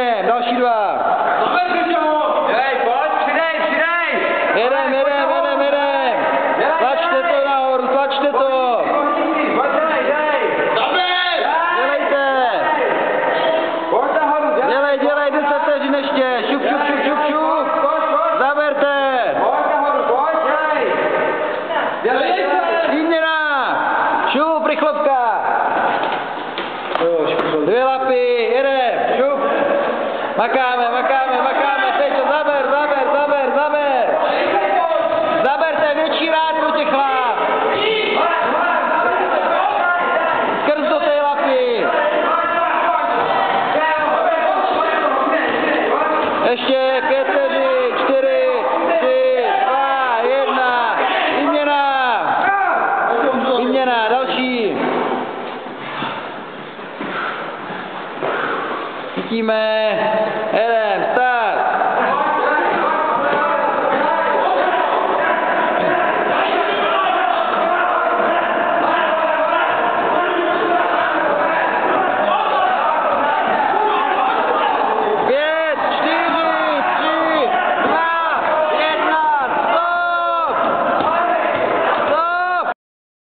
něm, další 2. Hej, pojď, přidej! Jedem. Tlačte to nahoru, tlačte to. Dělejte. Dělej, 10 vteřin ještě. Šup. Zaberte. Výměna. Šup, rychlovka. 2 lapy, jedem. Šup. Makáme. Teď to zaber. Zaberte větší rádku těch láp. Skrz do té lapy. Ještě 5 vteřin, 4, 3, 2, 1. Výměna, další. Chytíme.